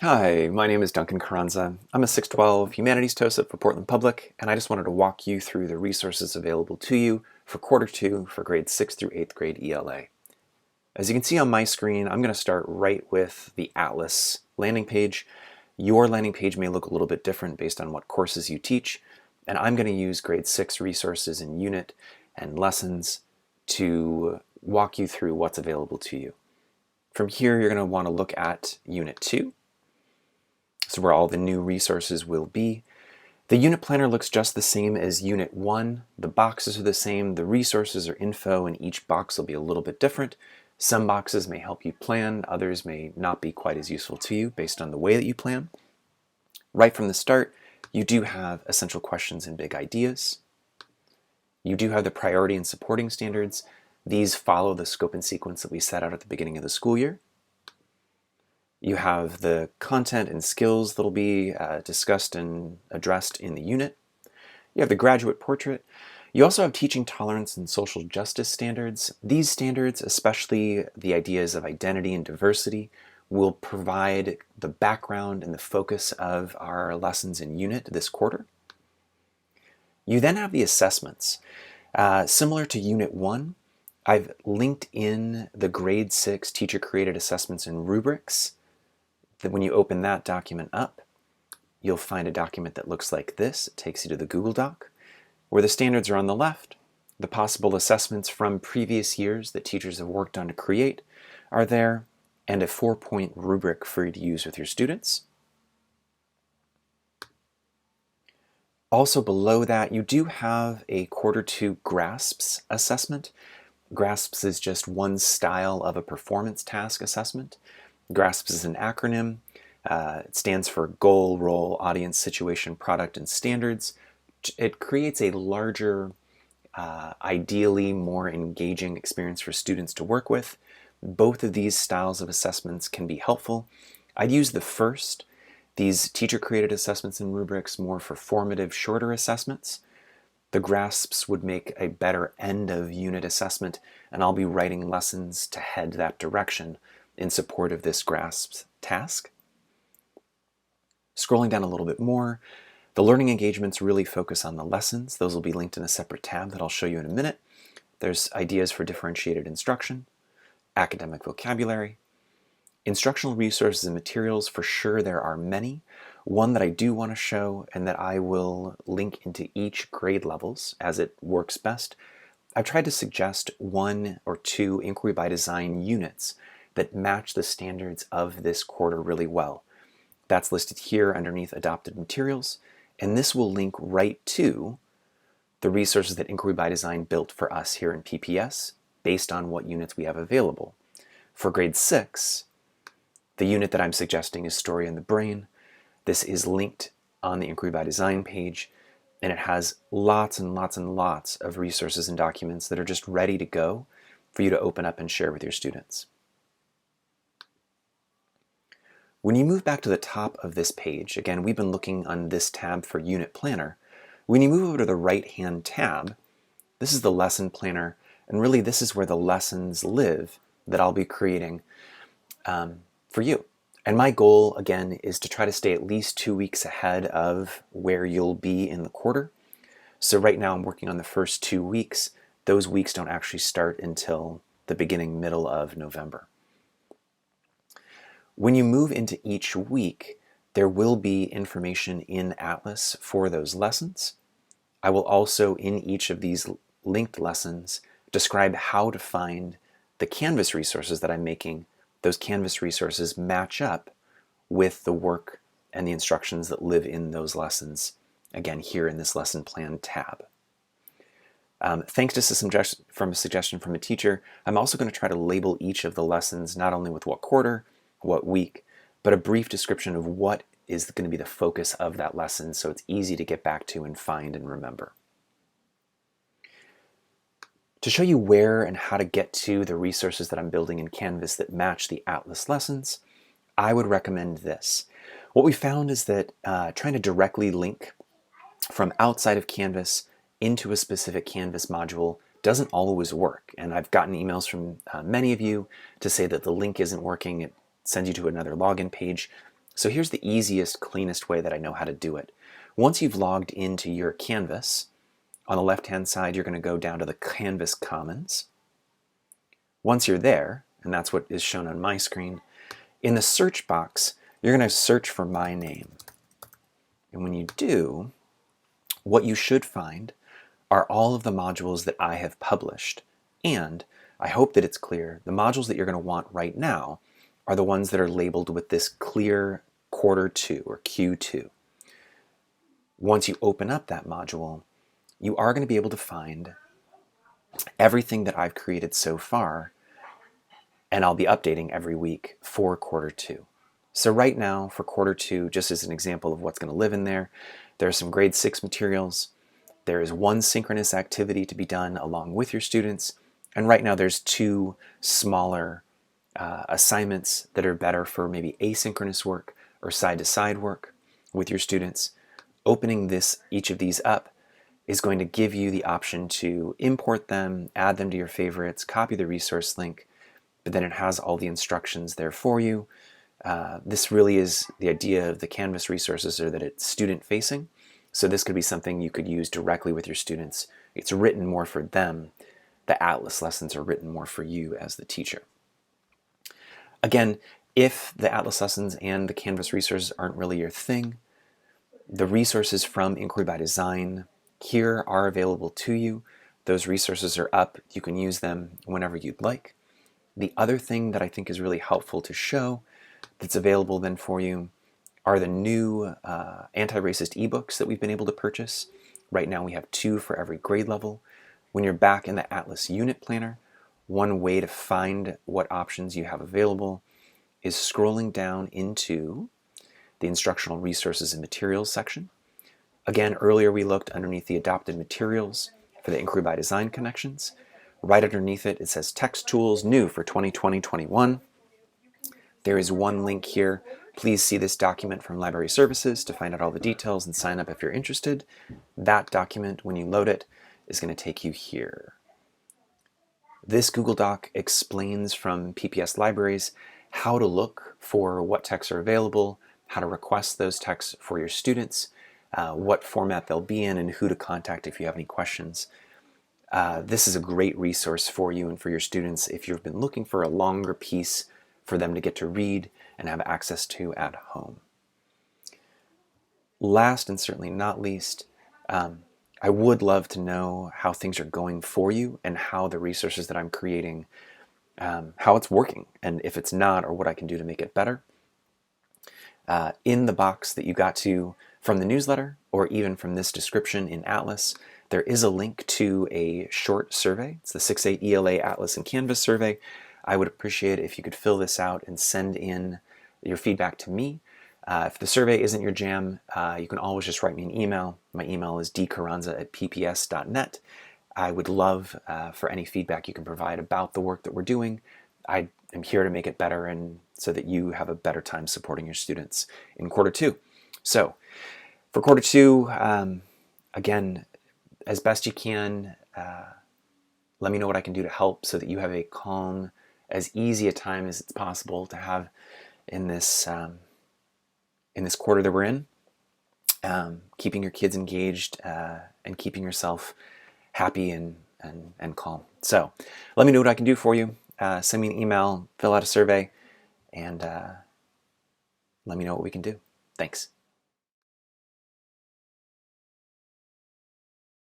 Hi, my name is Duncan Carranza. I'm a 612 Humanities TOSIP for Portland Public, and I just wanted to walk you through the resources available to you for quarter two for grades 6th through 8th grade ELA. As you can see on my screen, I'm going to start right with the Atlas landing page. Your landing page may look a little bit different based on what courses you teach, and I'm going to use grade 6 resources in unit and lessons to walk you through what's available to you. From here, you're going to want to look at Unit 2. So where all the new resources will be. The unit planner looks just the same as Unit 1. The boxes are the same, the resources or info in each box will be a little bit different. Some boxes may help you plan, others may not be quite as useful to you based on the way that you plan. Right from the start, you do have essential questions and big ideas. You do have the priority and supporting standards. These follow the scope and sequence that we set out at the beginning of the school year. You have the content and skills that will be discussed and addressed in the unit. You have the graduate portrait. You also have teaching tolerance and social justice standards. These standards, especially the ideas of identity and diversity, will provide the background and the focus of our lessons in unit this quarter. You then have the assessments. Similar to Unit 1, I've linked in the grade 6 teacher-created assessments and rubrics. That when you open that document up, you'll find a document that looks like this. It takes you to the Google Doc, where the standards are on the left. The possible assessments from previous years that teachers have worked on to create are there, and a 4-point rubric for you to use with your students. Also below that, you do have a quarter two GRASPS assessment. GRASPS is just one style of a performance task assessment. GRASPS is an acronym. It stands for Goal, Role, Audience, Situation, Product, and Standards. It creates a larger, ideally more engaging experience for students to work with. Both of these styles of assessments can be helpful. I'd use the first, these teacher-created assessments and rubrics, more for formative, shorter assessments. The GRASPs would make a better end-of-unit assessment, and I'll be writing lessons to head that direction in support of this GRASP task. Scrolling down a little bit more, the learning engagements really focus on the lessons. Those will be linked in a separate tab that I'll show you in a minute. There's ideas for differentiated instruction, academic vocabulary, instructional resources and materials. For sure there are many. One that I do want to show and that I will link into each grade levels as it works best. I've tried to suggest 1 or 2 inquiry by design units that match the standards of this quarter really well. That's listed here underneath adopted materials, and this will link right to the resources that Inquiry by Design built for us here in PPS based on what units we have available. For grade 6, the unit that I'm suggesting is Story in the Brain. This is linked on the Inquiry by Design page, and it has lots and lots and lots of resources and documents that are just ready to go for you to open up and share with your students. When you move back to the top of this page, again, we've been looking on this tab for Unit Planner. When you move over to the right-hand tab, this is the Lesson Planner, and really this is where the lessons live that I'll be creating for you. And my goal, again, is to try to stay at least 2 weeks ahead of where you'll be in the quarter. So right now I'm working on the first 2 weeks. Those weeks don't actually start until the middle of November. When you move into each week, there will be information in Atlas for those lessons. I will also, in each of these linked lessons, describe how to find the Canvas resources that I'm making. Those Canvas resources match up with the work and the instructions that live in those lessons, again, here in this lesson plan tab. Thanks to a suggestion from a teacher, I'm also going to try to label each of the lessons not only with what quarter, what week, but a brief description of what is going to be the focus of that lesson so it's easy to get back to and find and remember. To show you where and how to get to the resources that I'm building in Canvas that match the Atlas lessons, I would recommend this. What we found is that trying to directly link from outside of Canvas into a specific Canvas module doesn't always work. And I've gotten emails from many of you to say that the link isn't working. It sends you to another login page. So here's the easiest, cleanest way that I know how to do it. Once you've logged into your Canvas, on the left-hand side, you're going to go down to the Canvas Commons. Once you're there, and that's what is shown on my screen, in the search box, you're going to search for my name. And when you do, what you should find are all of the modules that I have published. And I hope that it's clear, the modules that you're going to want right now are the ones that are labeled with this clear Q2 or Q2. Once you open up that module, you are going to be able to find everything that I've created so far, and I'll be updating every week for Q2. So right now for Q2, just as an example of what's going to live in there, there are some grade 6 materials. There is one synchronous activity to be done along with your students. And right now there's 2 smaller assignments that are better for maybe asynchronous work or side-to-side work with your students. Opening each of these up is going to give you the option to import them, add them to your favorites, copy the resource link, but then it has all the instructions there for you. This really is the idea of the Canvas resources, are that it's student-facing. So this could be something you could use directly with your students. It's written more for them. The Atlas lessons are written more for you as the teacher. Again, if the Atlas lessons and the Canvas resources aren't really your thing, the resources from Inquiry by Design here are available to you. Those resources are up. You can use them whenever you'd like. The other thing that I think is really helpful to show that's available then for you are the new anti-racist ebooks that we've been able to purchase. Right now we have 2 for every grade level. When you're back in the Atlas Unit Planner, one way to find what options you have available is scrolling down into the Instructional Resources and Materials section. Again, earlier we looked underneath the adopted materials for the Inquiry by Design connections. Right underneath it, it says Text Tools New for 2020-21. There is one link here. Please see this document from Library Services to find out all the details and sign up if you're interested. That document, when you load it, is going to take you here. This Google Doc explains from PPS libraries how to look for what texts are available, how to request those texts for your students, what format they'll be in, and who to contact if you have any questions. This is a great resource for you and for your students if you've been looking for a longer piece for them to get to read and have access to at home. Last and certainly not least, I would love to know how things are going for you and how the resources that I'm creating, how it's working, and if it's not, or what I can do to make it better. In the box that you got to from the newsletter, or even from this description in Atlas, there is a link to a short survey. It's the 6-8 ELA Atlas and Canvas survey. I would appreciate it if you could fill this out and send in your feedback to me. If the survey isn't your jam, you can always just write me an email. My email is dcarranza@pps.net. I would love for any feedback you can provide about the work that we're doing. I am here to make it better and so that you have a better time supporting your students in Q2. So for Q2, again, as best you can, let me know what I can do to help so that you have a calm, as easy a time as it's possible to have in this quarter that we're in, keeping your kids engaged and keeping yourself happy and calm. So let me know what I can do for you. Send me an email, fill out a survey, and let me know what we can do. Thanks.